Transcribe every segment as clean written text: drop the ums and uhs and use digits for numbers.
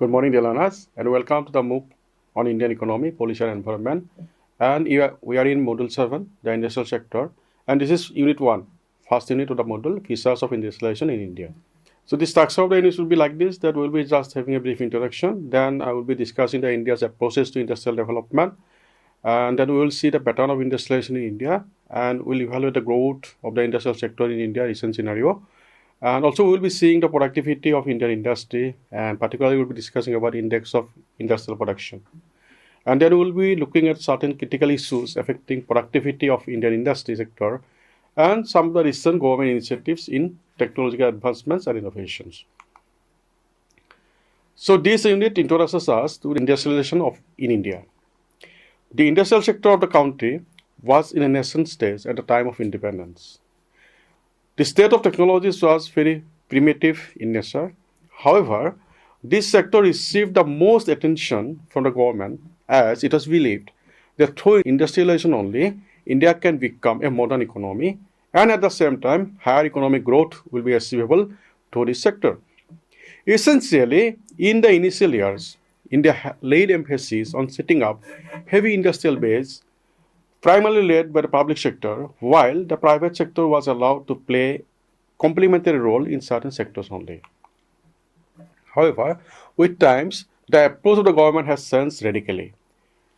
Good morning, dear learners, and welcome to the MOOC on Indian economy, pollution, and environment. And we are in Module 7, the industrial sector, and this is Unit 1, first unit of the module, Features of Industrialization in India. So the structure of the unit will be like this, that we'll be just having a brief introduction, then I will be discussing the India's approaches to industrial development, and then we will see the pattern of industrialization in India, and we'll evaluate the growth of the industrial sector in India recent scenario. And also we'll be seeing the productivity of Indian industry, and particularly we'll be discussing about index of industrial production. And then we'll be looking at certain critical issues affecting productivity of Indian industry sector and some of the recent government initiatives in technological advancements and innovations. So this unit introduces us to industrialization in India. The industrial sector of the country was in a nascent stage at the time of independence. The state of technologies was very primitive in nature. However, this sector received the most attention from the government as it was believed that through industrialization only, India can become a modern economy, and at the same time, higher economic growth will be achievable through this sector. Essentially, in the initial years, India laid emphasis on setting up heavy industrial base primarily led by the public sector, while the private sector was allowed to play complementary role in certain sectors only. However, with times, the approach of the government has changed radically.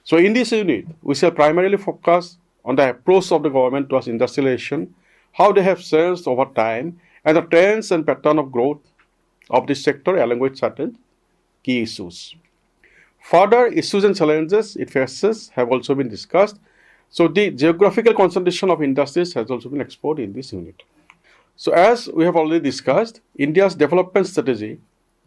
So in this unit, we shall primarily focus on the approach of the government towards industrialization, how they have changed over time, and the trends and pattern of growth of this sector along with certain key issues. Further issues and challenges it faces have also been discussed. So the geographical concentration of industries has also been explored in this unit. So as we have already discussed, India's development strategy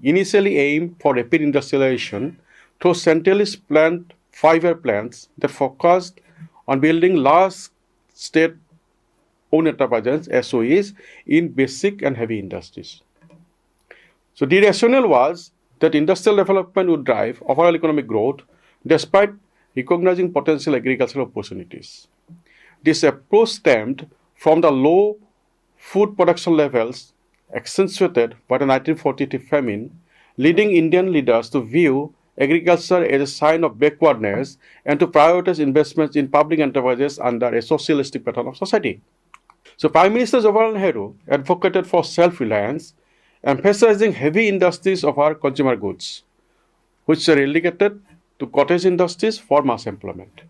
initially aimed for rapid industrialization through centrally planned 5-year plans that focused on building large state-owned enterprises, SOEs, in basic and heavy industries. So the rationale was that industrial development would drive overall economic growth despite recognizing potential agricultural opportunities. This approach stemmed from the low food production levels accentuated by the 1942 famine, leading Indian leaders to view agriculture as a sign of backwardness and to prioritize investments in public enterprises under a socialistic pattern of society. So Prime Minister Jawaharlal Nehru advocated for self-reliance, emphasizing heavy industries of our consumer goods, which are relegated to cottage industries for mass employment.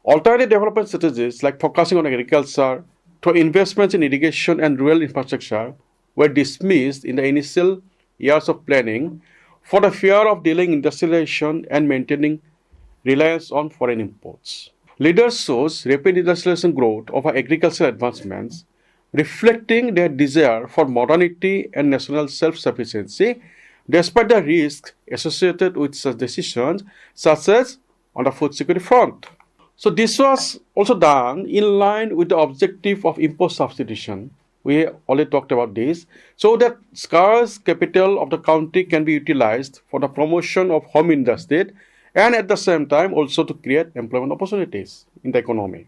Alternative development strategies like focusing on agriculture through investments in irrigation and rural infrastructure were dismissed in the initial years of planning for the fear of delaying industrialization and maintaining reliance on foreign imports. Leaders chose rapid industrialization growth over agricultural advancements, reflecting their desire for modernity and national self-sufficiency despite the risks associated with such decisions, such as on the food security front. So this was also done in line with the objective of import substitution. We already talked about this, so that scarce capital of the country can be utilized for the promotion of home industry and at the same time also to create employment opportunities in the economy.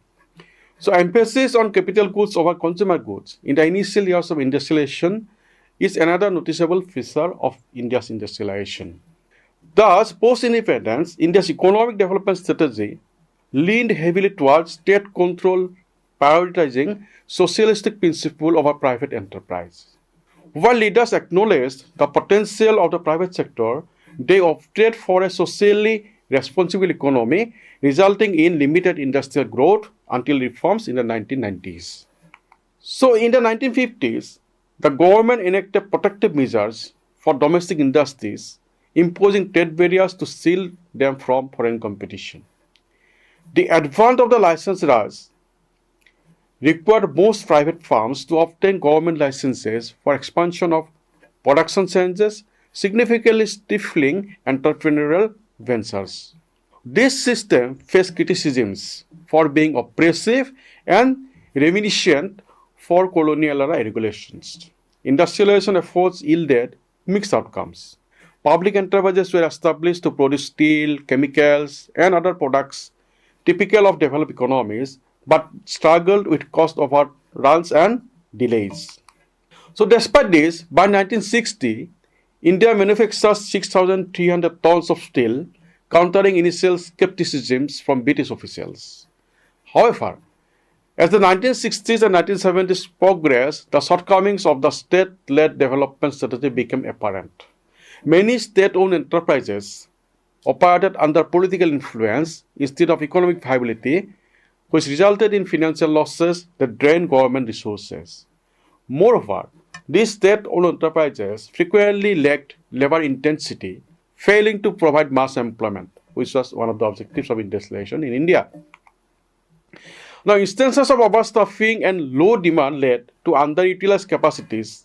So emphasis on capital goods over consumer goods in the initial years of industrialization is another noticeable feature of India's industrialization. Thus, post-independence, India's economic development strategy leaned heavily towards state control, prioritizing socialistic principle over private enterprise. While leaders acknowledged the potential of the private sector, they opted for a socially responsible economy, resulting in limited industrial growth until reforms in the 1990s. So in the 1950s, the government enacted protective measures for domestic industries, imposing trade barriers to shield them from foreign competition. The advent of the license raj required most private firms to obtain government licenses for expansion of production changes, significantly stifling entrepreneurial ventures. This system faced criticisms for being oppressive and reminiscent for colonial-era regulations. Industrialization efforts yielded mixed outcomes. Public enterprises were established to produce steel, chemicals, and other products typical of developed economies, but struggled with cost overruns and delays. So despite this, by 1960, India manufactures 6,300 tons of steel, countering initial skepticisms from British officials. However, as the 1960s and 1970s progressed, the shortcomings of the state-led development strategy became apparent. Many state-owned enterprises operated under political influence instead of economic viability, which resulted in financial losses that drained government resources. Moreover, these state-owned enterprises frequently lacked labor intensity, failing to provide mass employment, which was one of the objectives of industrialization in India. Now, instances of overstuffing and low demand led to underutilized capacities,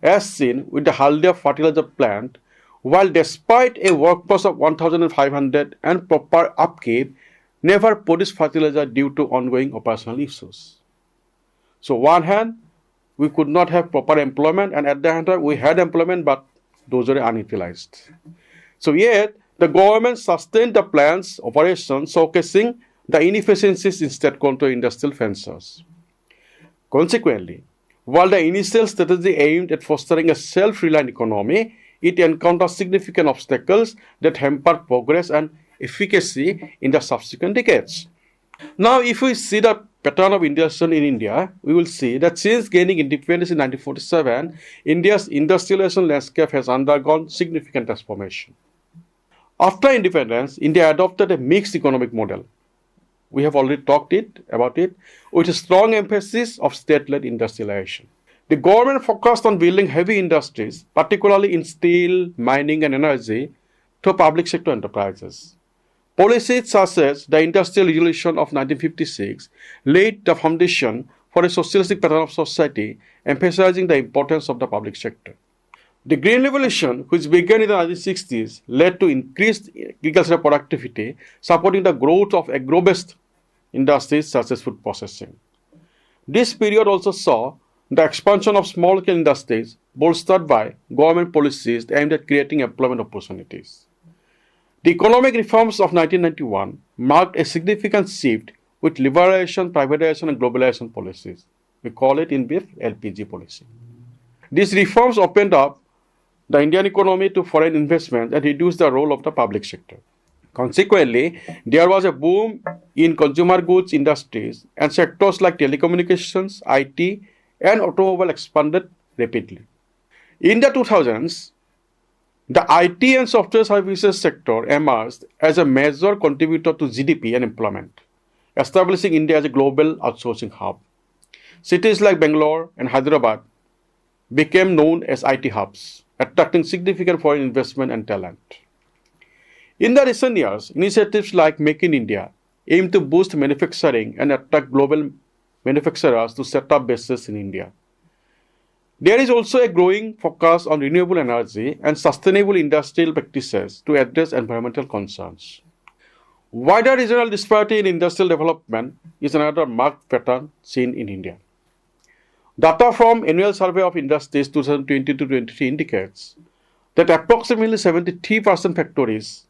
as seen with the Haldia fertilizer plant, while despite a workforce of 1,500 and proper upkeep, never produced fertilizer due to ongoing operational issues. So, one hand, we could not have proper employment, and at the other hand, we had employment, but those were unutilized. So, yet, the government sustained the plant's operation, showcasing the inefficiencies in state-controlled industrial ventures. Consequently, while the initial strategy aimed at fostering a self-reliant economy, it encountered significant obstacles that hampered progress and efficacy in the subsequent decades. Now, if we see the pattern of industrialization in India, we will see that since gaining independence in 1947, India's industrialization landscape has undergone significant transformation. After independence, India adopted a mixed economic model. We have already talked about it, with a strong emphasis of state-led industrialization. The government focused on building heavy industries, particularly in steel, mining, and energy, through public sector enterprises. Policies such as the Industrial Revolution of 1956 laid the foundation for a socialistic pattern of society, emphasizing the importance of the public sector. The Green Revolution, which began in the 1960s, led to increased agricultural productivity, supporting the growth of agro-based industries such as food processing. This period also saw the expansion of small-scale industries, bolstered by government policies aimed at creating employment opportunities. The economic reforms of 1991 marked a significant shift with liberalization, privatization, and globalization policies. We call it in brief LPG policy. These reforms opened up the Indian economy to foreign investment and reduced the role of the public sector. Consequently, there was a boom in consumer goods industries, and sectors like telecommunications, IT, and automobile expanded rapidly. In the 2000s, the IT and software services sector emerged as a major contributor to GDP and employment, establishing India as a global outsourcing hub. Cities like Bangalore and Hyderabad became known as IT hubs, attracting significant foreign investment and talent. In the recent years, initiatives like Make in India aim to boost manufacturing and attract global manufacturers to set up bases in India. There is also a growing focus on renewable energy and sustainable industrial practices to address environmental concerns. Wider regional disparity in industrial development is another marked pattern seen in India. Data from Annual Survey of Industries 2020-23 indicates that approximately 73% factories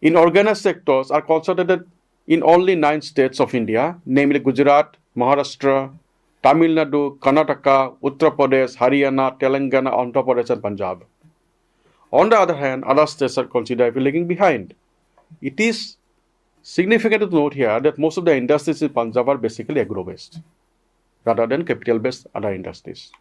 in organized sectors are concentrated in only 9 states of India, namely Gujarat, Maharashtra, Tamil Nadu, Karnataka, Uttar Pradesh, Haryana, Telangana, Andhra Pradesh, and Punjab. On the other hand, other states are considerably lagging behind. It is significant to note here that most of the industries in Punjab are basically agro-based, rather than capital-based other industries.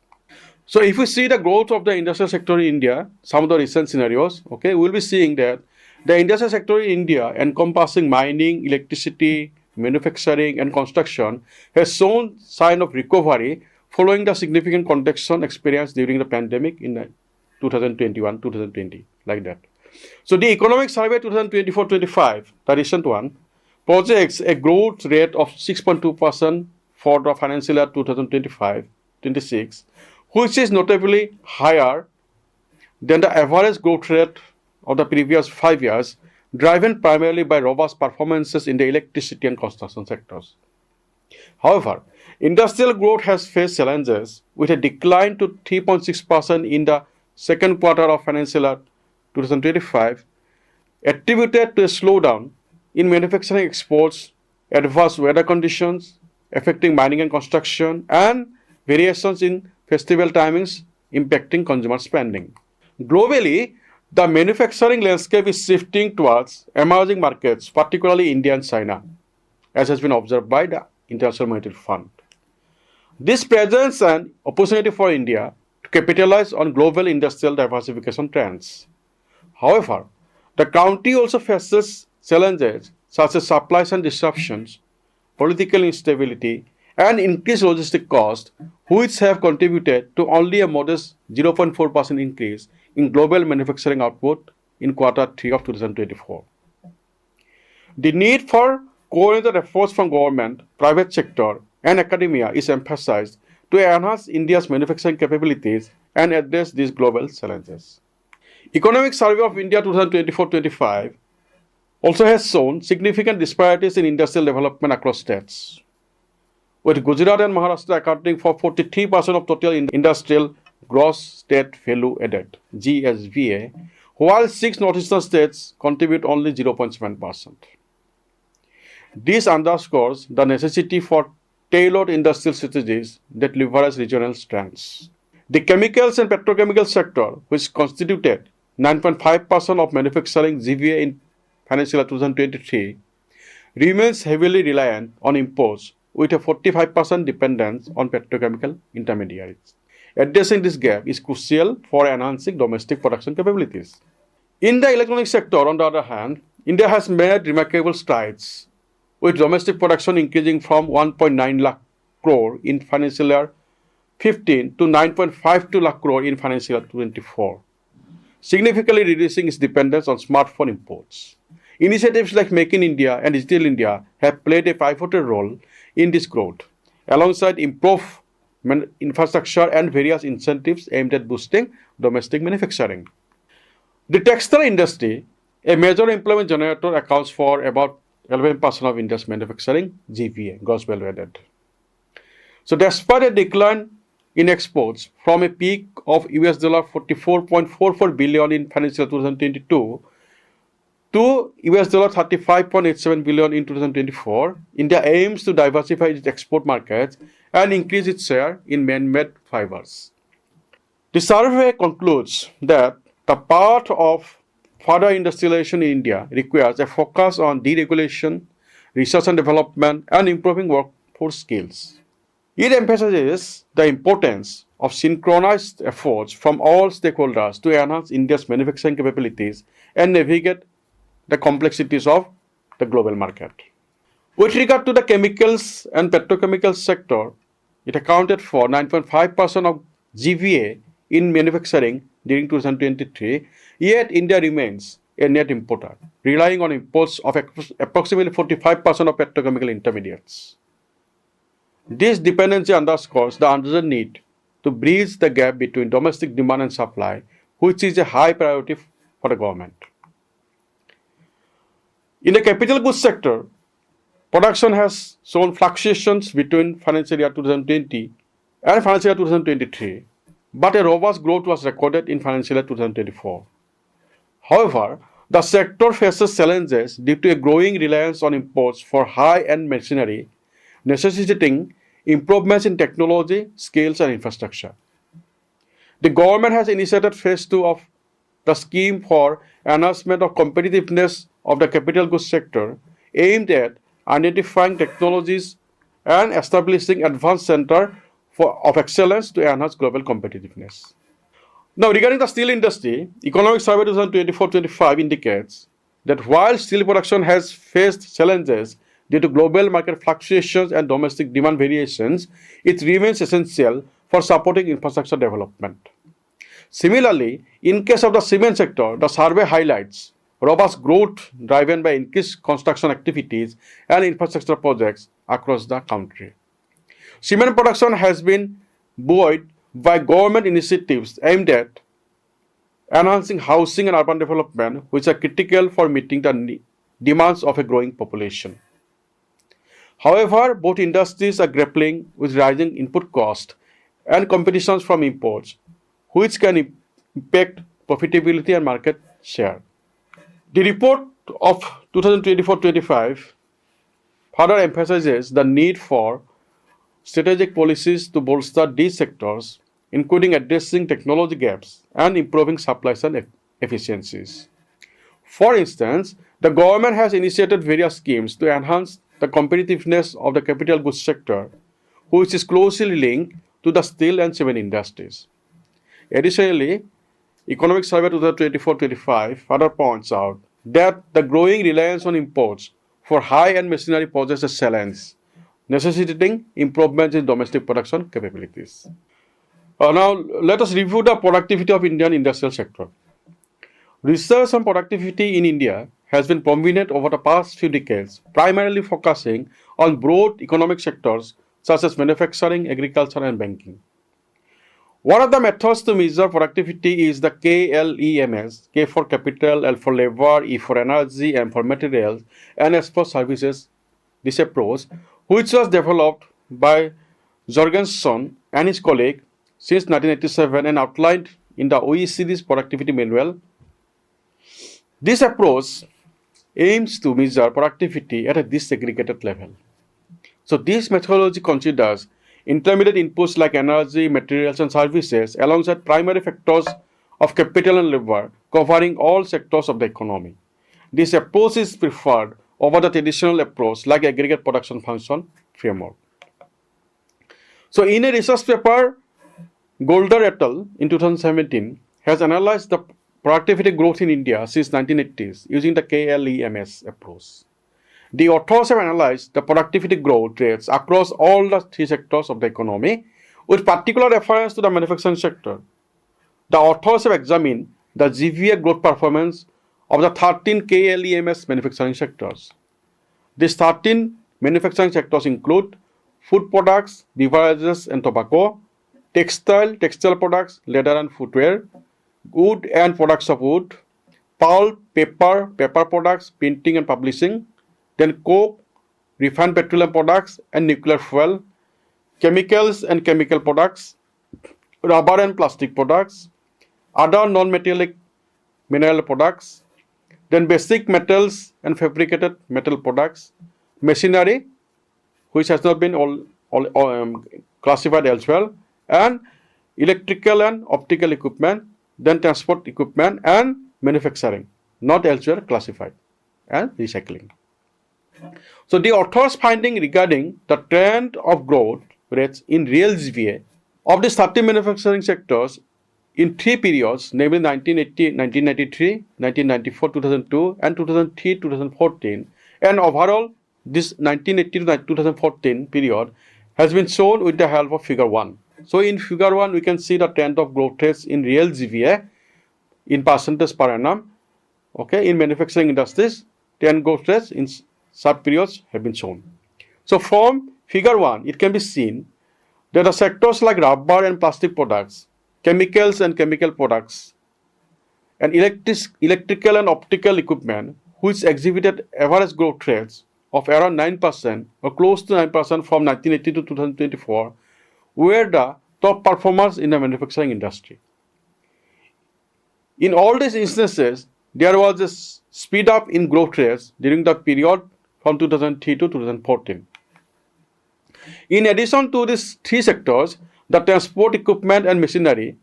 So if we see the growth of the industrial sector in India, some of the recent scenarios, we will be seeing that the industrial sector in India, encompassing mining, electricity, manufacturing, and construction, has shown sign of recovery following the significant contraction experienced during the pandemic in 2021-2020, like that. So the Economic Survey 2024-25, the recent one, projects a growth rate of 6.2% for the financial year 2025-26, which is notably higher than the average growth rate of the previous 5 years, driven primarily by robust performances in the electricity and construction sectors. However, industrial growth has faced challenges with a decline to 3.6% in the second quarter of financial year 2025, attributed to a slowdown in manufacturing exports, adverse weather conditions affecting mining and construction, and variations in festival timings impacting consumer spending. Globally, the manufacturing landscape is shifting towards emerging markets, particularly India and China, as has been observed by the International Monetary Fund. This presents an opportunity for India to capitalize on global industrial diversification trends. However, the country also faces challenges such as supply chain disruptions, political instability, and increased logistic costs, which have contributed to only a modest 0.4% increase in global manufacturing output in Q3 of 2024. The need for coordinated efforts from government, private sector, and academia is emphasized to enhance India's manufacturing capabilities and address these global challenges. Economic Survey of India 2024-25 also has shown significant disparities in industrial development across states, with Gujarat and Maharashtra accounting for 43% of total industrial gross state value added (GSVA), while 6 northeastern states contribute only 0.7%. This underscores the necessity for tailored industrial strategies that leverage regional strengths. The chemicals and petrochemical sector, which constituted 9.5% of manufacturing GVA in financial year 2023, remains heavily reliant on imports with a 45% dependence on petrochemical intermediaries. Addressing this gap is crucial for enhancing domestic production capabilities. In the electronic sector, on the other hand, India has made remarkable strides, with domestic production increasing from 1.9 lakh crore in financial year 15 to 9.52 lakh crore in financial year 24, significantly reducing its dependence on smartphone imports. Initiatives like Make in India and Digital India have played a pivotal role in this growth, alongside improved infrastructure and various incentives aimed at boosting domestic manufacturing. The textile industry, a major employment generator, accounts for about 11% of India's manufacturing GVA, gross value added. So despite a decline in exports from a peak of US $44.44 billion in financial 2022 to US $35.87 billion in 2024, India aims to diversify its export markets and increase its share in man-made fibers. The survey concludes that the path of further industrialization in India requires a focus on deregulation, research and development, and improving workforce skills. It emphasizes the importance of synchronized efforts from all stakeholders to enhance India's manufacturing capabilities and navigate the complexities of the global market. With regard to the chemicals and petrochemical sector, it accounted for 9.5% of GVA in manufacturing during 2023, yet India remains a net importer, relying on imports of approximately 45% of petrochemical intermediates. This dependency underscores the urgent need to bridge the gap between domestic demand and supply, which is a high priority for the government. In the capital goods sector, production has shown fluctuations between financial year 2020 and financial year 2023, but a robust growth was recorded in financial year 2024. However, the sector faces challenges due to a growing reliance on imports for high-end machinery, necessitating improvements in technology, skills, and infrastructure. The government has initiated phase 2 of the scheme for enhancement of competitiveness of the capital goods sector, aimed at identifying technologies and establishing advanced center of excellence to enhance global competitiveness. Now, regarding the steel industry, Economic Survey 2024-25 indicates that while steel production has faced challenges due to global market fluctuations and domestic demand variations, it remains essential for supporting infrastructure development. Similarly, in case of the cement sector, the survey highlights robust growth driven by increased construction activities and infrastructure projects across the country. Cement production has been buoyed by government initiatives aimed at enhancing housing and urban development, which are critical for meeting the demands of a growing population. However, both industries are grappling with rising input costs and competitions from imports, which can impact profitability and market share. The report of 2024-25 further emphasizes the need for strategic policies to bolster these sectors, including addressing technology gaps and improving supply chain efficiencies. For instance, the government has initiated various schemes to enhance the competitiveness of the capital goods sector, which is closely linked to the steel and cement industries. Additionally, Economic Survey 2024-25 further points out that the growing reliance on imports for high-end machinery poses a challenge, necessitating improvements in domestic production capabilities. Now, let us review the productivity of Indian industrial sector. Research on productivity in India has been prominent over the past few decades, primarily focusing on broad economic sectors such as manufacturing, agriculture, and banking. One of the methods to measure productivity is the KLEMS, K for capital, L for labor, E for energy, M for materials, and S for services. This approach, which was developed by Jorgensen and his colleague since 1987 and outlined in the OECD's productivity manual. This approach aims to measure productivity at a disaggregated level. So this methodology considers intermediate inputs like energy, materials, and services alongside primary factors of capital and labor, covering all sectors of the economy. This approach is preferred over the traditional approach like aggregate production function framework. So in a research paper, Golder et al. In 2017 has analyzed the productivity growth in India since 1980s using the KLEMS approach. The authors have analyzed the productivity growth rates across all the three sectors of the economy, with particular reference to the manufacturing sector. The authors have examined the GVA growth performance of the 13 KLEMS manufacturing sectors. These 13 manufacturing sectors include food products, beverages and tobacco, textile products, leather and footwear, wood and products of wood, pulp, paper products, printing and publishing, then coke, refined petroleum products and nuclear fuel, chemicals and chemical products, rubber and plastic products, other non-metallic mineral products, then basic metals and fabricated metal products, machinery, which has not been classified elsewhere, and electrical and optical equipment, then transport equipment and manufacturing, not elsewhere classified, and recycling. So the author's finding regarding the trend of growth rates in real GVA of the 30 manufacturing sectors in three periods, namely 1993, 1994, 2002, and 2003, 2014, and overall this 1980 to 2014 period has been shown with the help of figure 1. So in figure 1, we can see the trend of growth rates in real GVA in percentage per annum. Okay, in manufacturing industries, 10 growth rates in sub-periods have been shown. So from figure 1, it can be seen that the sectors like rubber and plastic products, chemicals and chemical products, and electrical and optical equipment, which exhibited average growth rates of around 9% or close to 9% from 1980 to 2024, were the top performers in the manufacturing industry. In all these instances, there was a speed up in growth rates during the period from 2003 to 2014. In addition to these three sectors, the transport equipment and machinery,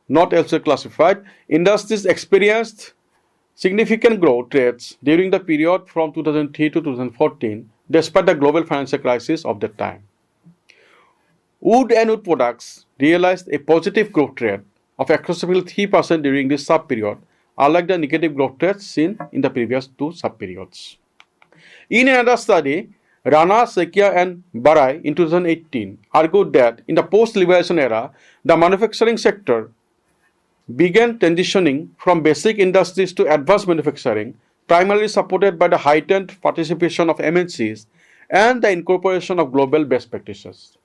not elsewhere classified, industries experienced significant growth rates during the period from 2003 to 2014, despite the global financial crisis of that time. Wood and wood products realized a positive growth rate of approximately 3% during this sub-period, unlike the negative growth rates seen in the previous two sub-periods. In another study, Rana, Sekia and Barai in 2018 argued that in the post-liberation era, the manufacturing sector began transitioning from basic industries to advanced manufacturing, primarily supported by the heightened participation of MNCs and the incorporation of global best practices.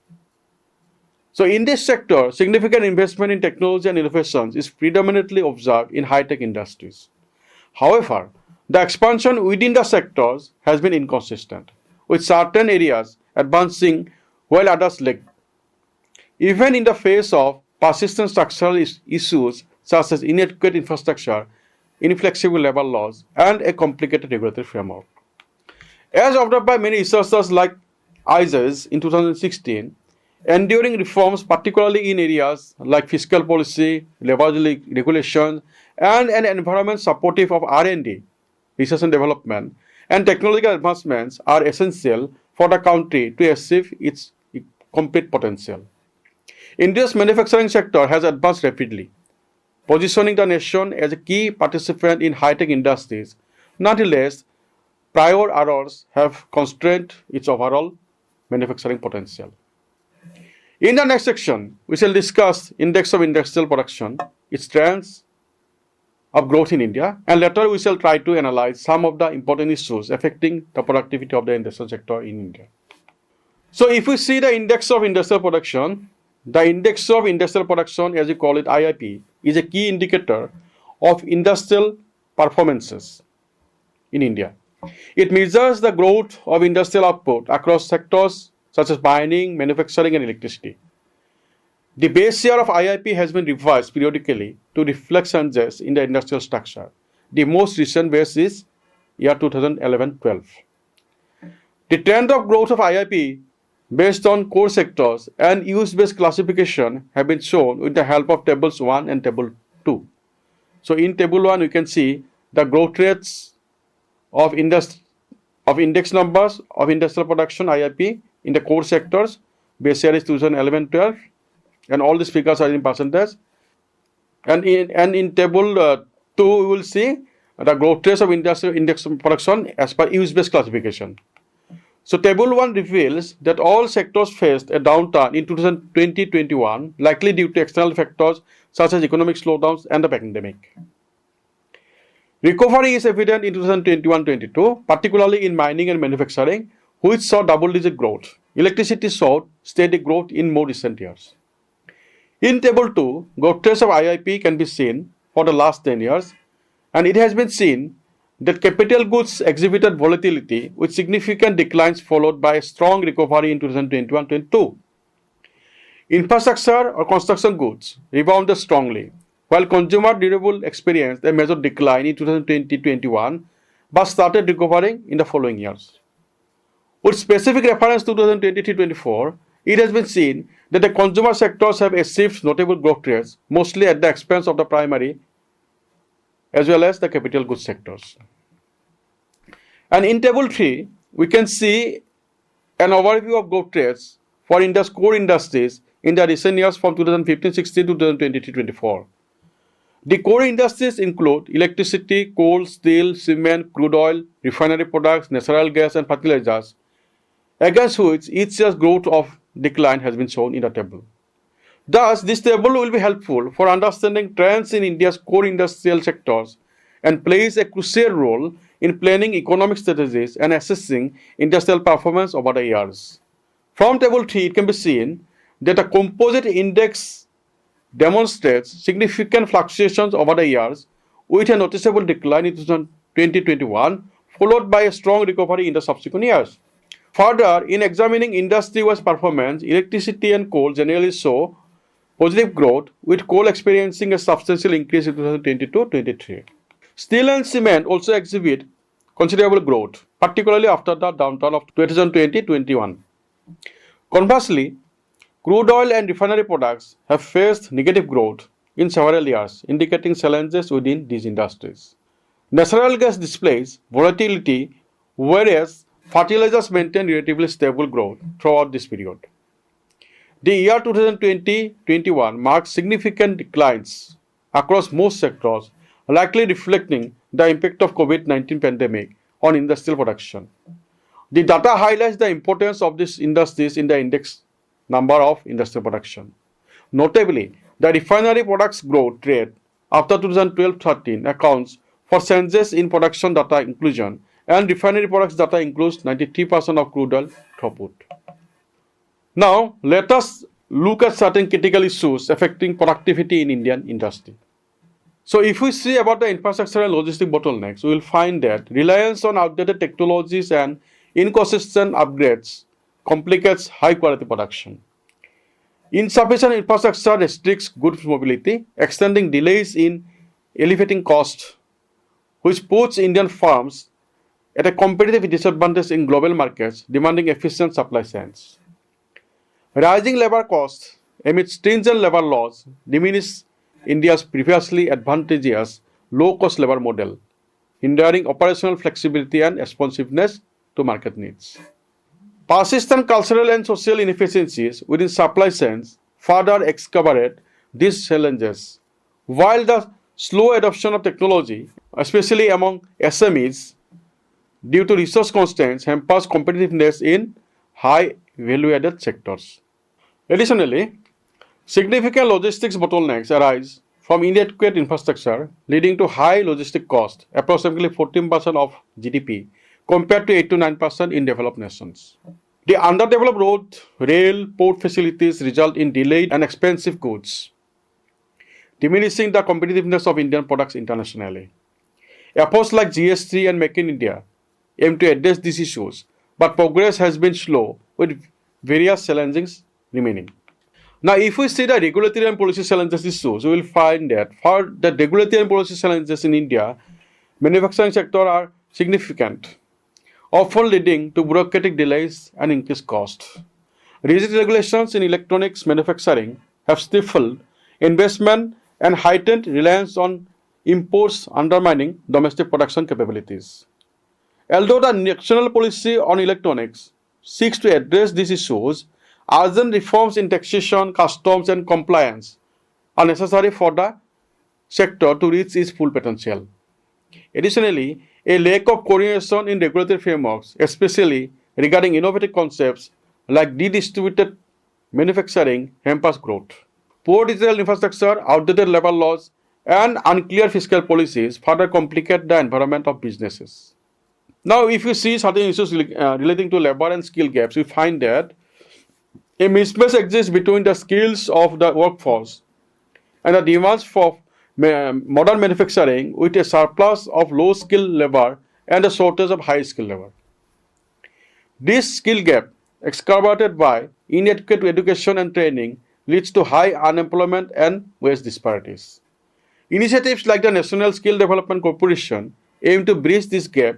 So in this sector, significant investment in technology and innovations is predominantly observed in high-tech industries. However, the expansion within the sectors has been inconsistent, with certain areas advancing while others lag. Even in the face of persistent structural issues such as inadequate infrastructure, inflexible labor laws, and a complicated regulatory framework. As observed by many researchers like Isers in 2016, Enduring reforms, particularly in areas like fiscal policy, labor regulation, and an environment supportive of R&D, research and development, and technological advancements are essential for the country to achieve its complete potential. India's manufacturing sector has advanced rapidly, positioning the nation as a key participant in high-tech industries. Nonetheless, prior errors have constrained its overall manufacturing potential. In the next section, we shall discuss Index of Industrial Production, its trends of growth in India, and later we shall try to analyze some of the important issues affecting the productivity of the industrial sector in India. So if we see the Index of Industrial Production, the Index of Industrial Production, as we call it IIP, is a key indicator of industrial performances in India. It measures the growth of industrial output across sectors such as mining, manufacturing, and electricity. The base year of IIP has been revised periodically to reflect changes in the industrial structure. The most recent base is year 2011-12. The trend of growth of IIP based on core sectors and use-based classification have been shown with the help of tables 1 and table 2. So in table 1 you can see the growth rates of index numbers of industrial production IIP in the core sectors. Base year is 2011-12 and all these figures are in percentage. And in table 2 we will see the growth rates of industrial index production as per use-based classification. So table 1 reveals that all sectors faced a downturn in 2020-21, likely due to external factors such as economic slowdowns and the pandemic. Recovery is evident in 2021-22, particularly in mining and manufacturing, which saw double-digit growth. Electricity saw steady growth in more recent years. In table 2, growth rates of IIP can be seen for the last 10 years, and it has been seen that capital goods exhibited volatility with significant declines followed by a strong recovery in 2021-22. Infrastructure or construction goods rebounded strongly, while consumer durable experienced a major decline in 2020-21 but started recovering in the following years. With specific reference to 2023-24, it has been seen that the consumer sectors have achieved notable growth rates, mostly at the expense of the primary as well as the capital goods sectors. And in table 3, we can see an overview of growth rates for core industries in the recent years from 2015-16 to 2023-24. The core industries include electricity, coal, steel, cement, crude oil, refinery products, natural gas, and fertilizers, against which each year's growth of decline has been shown in the table. Thus, this table will be helpful for understanding trends in India's core industrial sectors and plays a crucial role in planning economic strategies and assessing industrial performance over the years. From table 3, it can be seen that a composite index demonstrates significant fluctuations over the years with a noticeable decline in 2020-21 followed by a strong recovery in the subsequent years. Further, in examining industry-wise performance, electricity and coal generally show positive growth, with coal experiencing a substantial increase in 2022-23. Steel and cement also exhibit considerable growth, particularly after the downturn of 2020-21. Conversely, crude oil and refinery products have faced negative growth in several years, indicating challenges within these industries. Natural gas displays volatility, whereas fertilizers maintain relatively stable growth throughout this period. The year 2020-21 marked significant declines across most sectors, likely reflecting the impact of COVID-19 pandemic on industrial production. The data highlights the importance of these industries in the index number of industrial production. Notably, the refinery products growth rate after 2012-13 accounts for changes in production data inclusion, and refinery products data includes 93% of crude oil throughput. Now, let us look at certain critical issues affecting productivity in Indian industry. So, if we see about the infrastructure and logistic bottlenecks, we will find that reliance on outdated technologies and inconsistent upgrades complicates high-quality production. Insufficient infrastructure restricts goods mobility, extending delays in elevating costs, which puts Indian firms at a competitive disadvantage in global markets, demanding efficient supply chains. Rising labor costs amid stringent labor laws diminish India's previously advantageous low-cost labor model, hindering operational flexibility and responsiveness to market needs. Persistent cultural and social inefficiencies within supply chains further exacerbate these challenges, while the slow adoption of technology, especially among SMEs, due to resource constraints, hampers competitiveness in high value-added sectors. Additionally, significant logistics bottlenecks arise from inadequate infrastructure, leading to high logistic costs, approximately 14% of GDP, compared to 8 to 9% in developed nations. The underdeveloped road, rail, port facilities result in delayed and expensive goods, diminishing the competitiveness of Indian products internationally. Efforts like GS3 and Make in India aim to address these issues, but progress has been slow, with various challenges remaining. Now, if we see the regulatory and policy challenges issues, we will find that for the regulatory and policy challenges in India, manufacturing sector are significant, often leading to bureaucratic delays and increased costs. Rigid regulations in electronics manufacturing have stifled investment and heightened reliance on imports, undermining domestic production capabilities. Although the national policy on electronics seeks to address these issues, urgent reforms in taxation, customs, and compliance are necessary for the sector to reach its full potential. Additionally, a lack of coordination in regulatory frameworks, especially regarding innovative concepts like redistributed manufacturing, hampers growth. Poor digital infrastructure, outdated labor laws, and unclear fiscal policies further complicate the environment of businesses. Now, if you see certain issues relating to labor and skill gaps, we find that a mismatch exists between the skills of the workforce and the demands for modern manufacturing, with a surplus of low-skilled labor and a shortage of high-skilled labor. This skill gap, exacerbated by inadequate education and training, leads to high unemployment and wage disparities. Initiatives like the National Skill Development Corporation aim to bridge this gap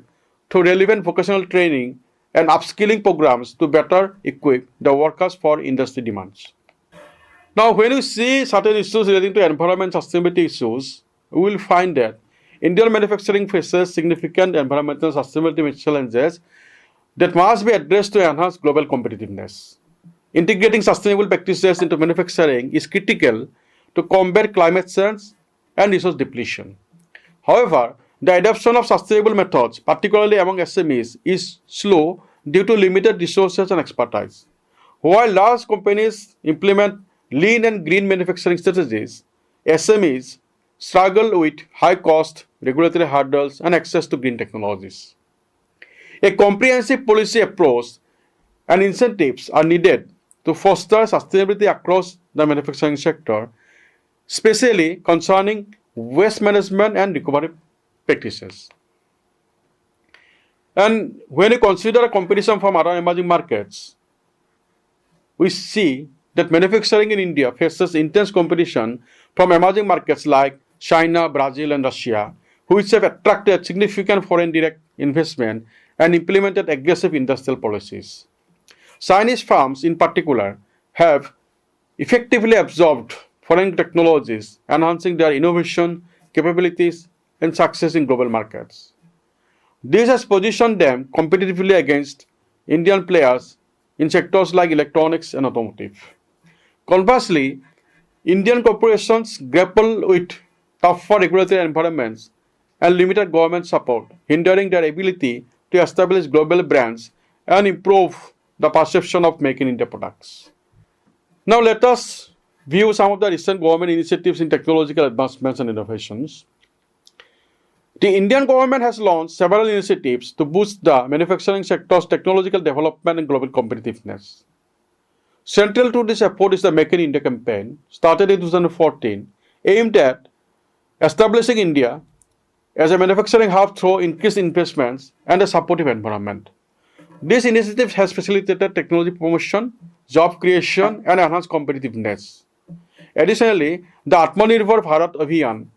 through relevant vocational training and upskilling programs to better equip the workers for industry demands. Now, when we see certain issues relating to environment sustainability issues, we will find that Indian manufacturing faces significant environmental sustainability challenges that must be addressed to enhance global competitiveness. Integrating sustainable practices into manufacturing is critical to combat climate change and resource depletion. However, the adoption of sustainable methods, particularly among SMEs, is slow due to limited resources and expertise. While large companies implement lean and green manufacturing strategies, SMEs struggle with high cost, regulatory hurdles, and access to green technologies. A comprehensive policy approach and incentives are needed to foster sustainability across the manufacturing sector, especially concerning waste management and recovery practices. And when we consider competition from other emerging markets, we see that manufacturing in India faces intense competition from emerging markets like China, Brazil, and Russia, which have attracted significant foreign direct investment and implemented aggressive industrial policies. Chinese firms, in particular, have effectively absorbed foreign technologies, enhancing their innovation capabilities and success in global markets. This has positioned them competitively against Indian players in sectors like electronics and automotive. Conversely, Indian corporations grapple with tougher regulatory environments and limited government support, hindering their ability to establish global brands and improve the perception of Make in India products. Now, let us view some of the recent government initiatives in technological advancements and innovations. The Indian government has launched several initiatives to boost the manufacturing sector's technological development and global competitiveness. Central to this effort is the Make in India campaign, started in 2014, aimed at establishing India as a manufacturing hub through increased investments and a supportive environment. This initiative has facilitated technology promotion, job creation, and enhanced competitiveness. Additionally, the Atmanirbhar Bharat Abhiyan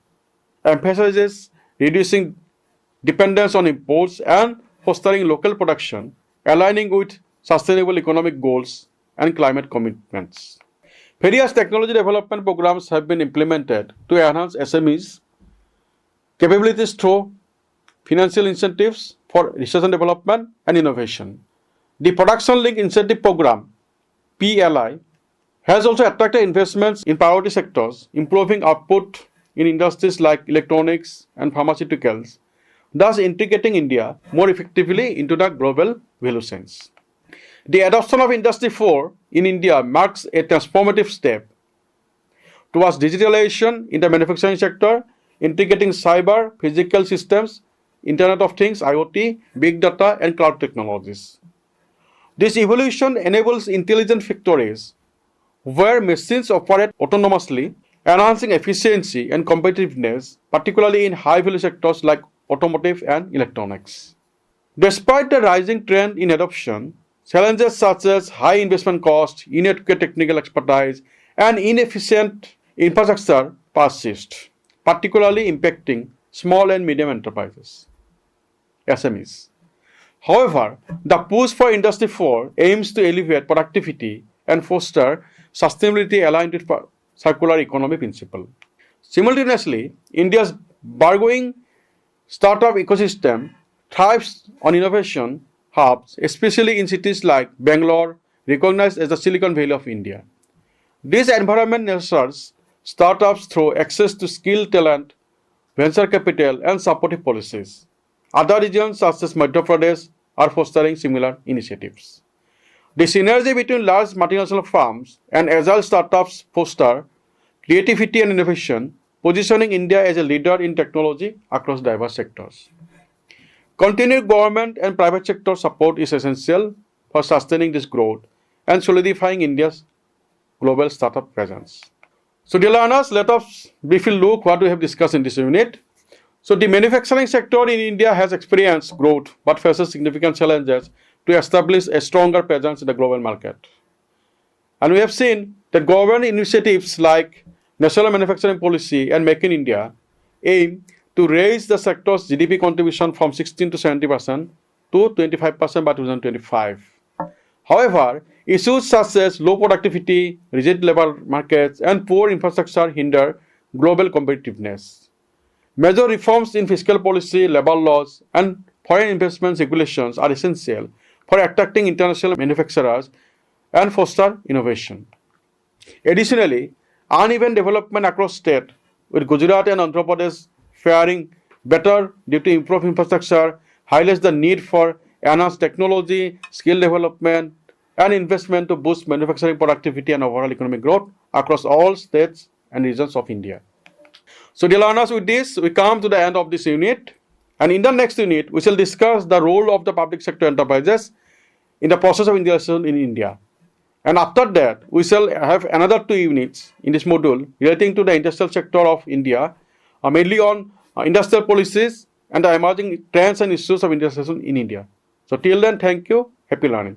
emphasizes reducing dependence on imports and fostering local production, aligning with sustainable economic goals and climate commitments. Various technology development programs have been implemented to enhance SMEs' capabilities through financial incentives for research and development and innovation. The Production Linked Incentive Program, PLI, has also attracted investments in priority sectors, improving output in industries like electronics and pharmaceuticals, thus integrating India more effectively into the global value chains. The adoption of Industry 4 in India marks a transformative step towards digitalization in the manufacturing sector, integrating cyber, physical systems, Internet of Things, IoT, big data, and cloud technologies. This evolution enables intelligent factories where machines operate autonomously, enhancing efficiency and competitiveness, particularly in high-value sectors like automotive and electronics. Despite the rising trend in adoption, challenges such as high investment cost, inadequate technical expertise, and inefficient infrastructure persist, particularly impacting small and medium enterprises, SMEs. However, the push for Industry 4 aims to elevate productivity and foster sustainability aligned with circular economy principle. Simultaneously, India's burgeoning startup ecosystem thrives on innovation hubs, especially in cities like Bangalore, recognized as the Silicon Valley of India. This environment nurtures startups through access to skilled talent, venture capital, and supportive policies. Other regions such as Madhya Pradesh are fostering similar initiatives. The synergy between large multinational firms and agile startups foster creativity and innovation, positioning India as a leader in technology across diverse sectors. Continued government and private sector support is essential for sustaining this growth and solidifying India's global startup presence. So, dear learners, let us briefly look what we have discussed in this unit. So, the manufacturing sector in India has experienced growth but faces significant challenges to establish a stronger presence in the global market. And we have seen that government initiatives like National Manufacturing Policy and Make in India aim to raise the sector's GDP contribution from 16 to 70% to 25% by 2025. However, issues such as low productivity, rigid labor markets, and poor infrastructure hinder global competitiveness. Major reforms in fiscal policy, labor laws, and foreign investment regulations are essential for attracting international manufacturers and foster innovation. Additionally, uneven development across states, with Gujarat and Andhra Pradesh faring better due to improved infrastructure, highlights the need for enhanced technology, skill development, and investment to boost manufacturing productivity and overall economic growth across all states and regions of India. So, dear learners, with this, we come to the end of this unit. And in the next unit, we shall discuss the role of the public sector enterprises in the process of industrialization in India. And after that, we shall have another 2 units in this module relating to the industrial sector of India, mainly on industrial policies and the emerging trends and issues of industrialization in India. So, till then, thank you. Happy learning.